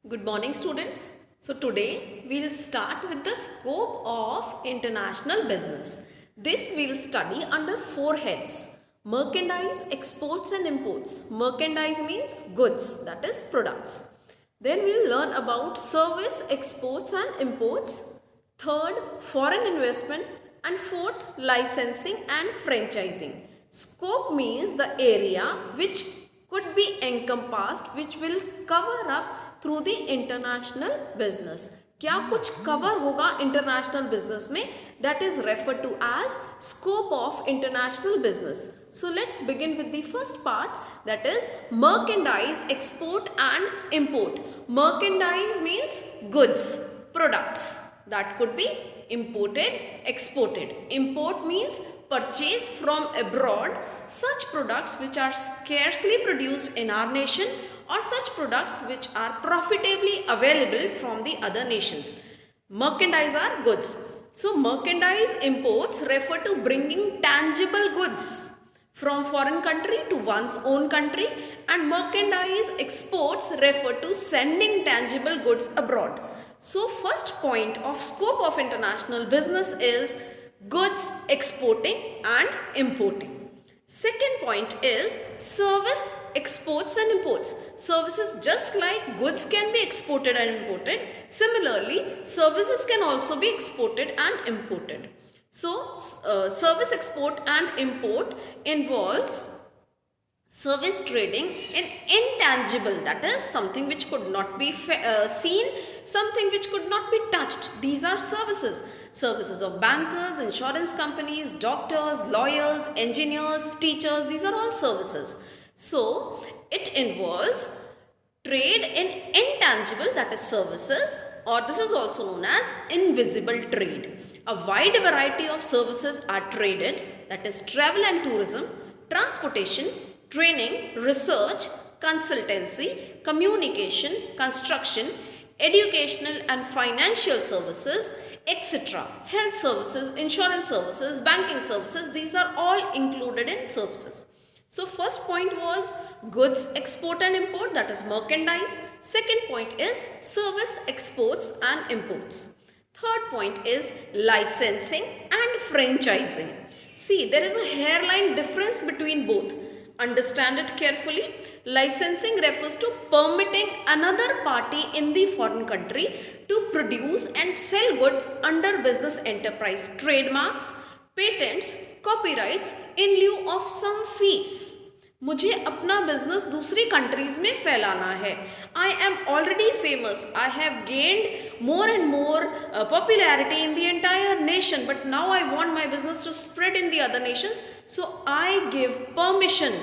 Good morning, students. So today we'll start with the scope of international business. This we'll study under four heads: merchandise, exports and imports. Merchandise means goods, that is products. Then we'll learn about service, exports and imports. Third, foreign investment. And fourth, licensing and franchising. Scope means the area which could be encompassed, which will cover up through the international business. क्या कुछ cover होगा international business में, that is refer to as scope of international business. So let's begin with the first part, that is merchandise, export and import. Merchandise means goods, products that could be imported, exported. Import means purchase from abroad such products which are scarcely produced in our nation or such products which are profitably available from the other nations. Merchandise are goods. So merchandise imports refer to bringing tangible goods from foreign country to one's own country, and merchandise exports refer to sending tangible goods abroad. So first point of scope of international business is goods exporting and importing. Second point is service, exports and imports. Services, just like goods can be exported and imported, similarly services can also be exported and imported. So service export and import involves service trading in intangible, that is something which could not be seen, something which could not be touched. These are services. Services of bankers, insurance companies, doctors, lawyers, engineers, teachers, these are all services. So it involves trade in intangible, that is services, or this is also known as invisible trade. A wide variety of services are traded, that is travel and tourism, transportation, training, research, consultancy, communication, construction, educational and financial services, etc. Health services, insurance services, banking services, these are all included in services. So first point was goods export and import, that is merchandise. Second point is service exports and imports. Third point is licensing and franchising. See, there is a hairline difference between both. Understand it carefully. Licensing refers to permitting another party in the foreign country to produce and sell goods under business enterprise, trademarks, patents, copyrights in lieu of some fees. मुझे अपना business दूसरी countries में फैलाना है. I am already famous, I have gained more and more popularity in the entire nation, but now I want my business to spread in the other nations, so I give permission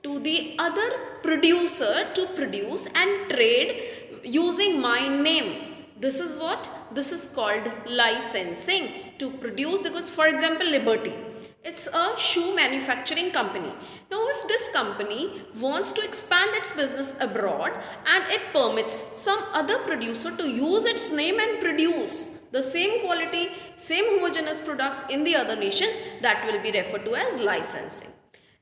to the other producer to produce and trade using my name. This is what? This is called licensing, to produce the goods. For example, Liberty. It's a shoe manufacturing company. Now, if this company wants to expand its business abroad and it permits some other producer to use its name and produce the same quality, same homogeneous products in the other nation, that will be referred to as licensing.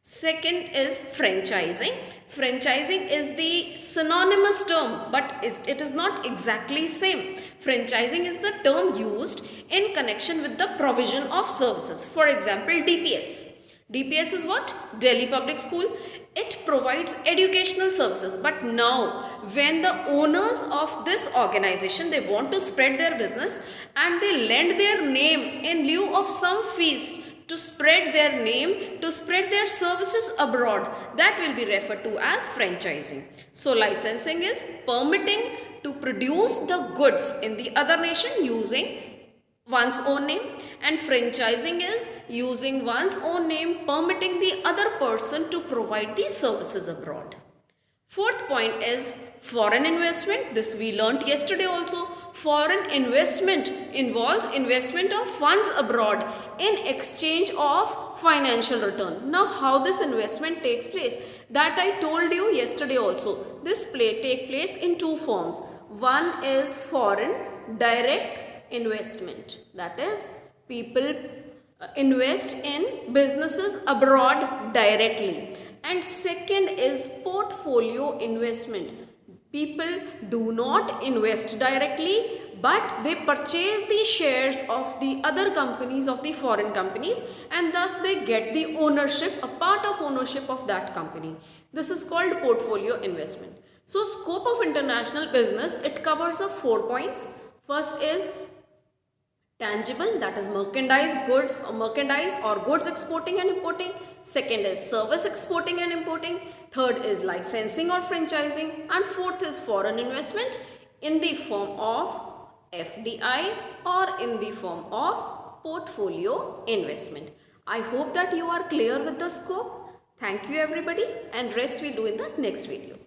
Second is franchising. Franchising is the synonymous term, but it is not exactly same. Franchising is the term used in connection with the provision of services. For example, DPS. DPS is what? Delhi Public School. It provides educational services. But now, when the owners of this organization, they want to spread their business and they lend their name in lieu of some fees to spread their name, to spread their services abroad, that will be referred to as franchising. So licensing is permitting to produce the goods in the other nation using one's own name, and franchising is using one's own name, permitting the other person to provide these services abroad. Fourth point is foreign investment. This we learnt yesterday also. Foreign investment involves investment of funds abroad in exchange of financial return. Now, how this investment takes place, that I told you yesterday also. This take place in two forms. One is foreign direct investment, that is people invest in businesses abroad directly. And second is portfolio investment. People do not invest directly, but they purchase the shares of the other companies, of the foreign companies, and thus they get the ownership, a part of ownership of that company. This is called portfolio investment. So scope of international business, it covers up 4 points. First is tangible, that is merchandise or goods exporting and importing. Second is service exporting and importing. Third is licensing or franchising. And fourth is foreign investment in the form of FDI or in the form of portfolio investment. I hope that you are clear with the scope. Thank you everybody, and rest we'll do in the next video.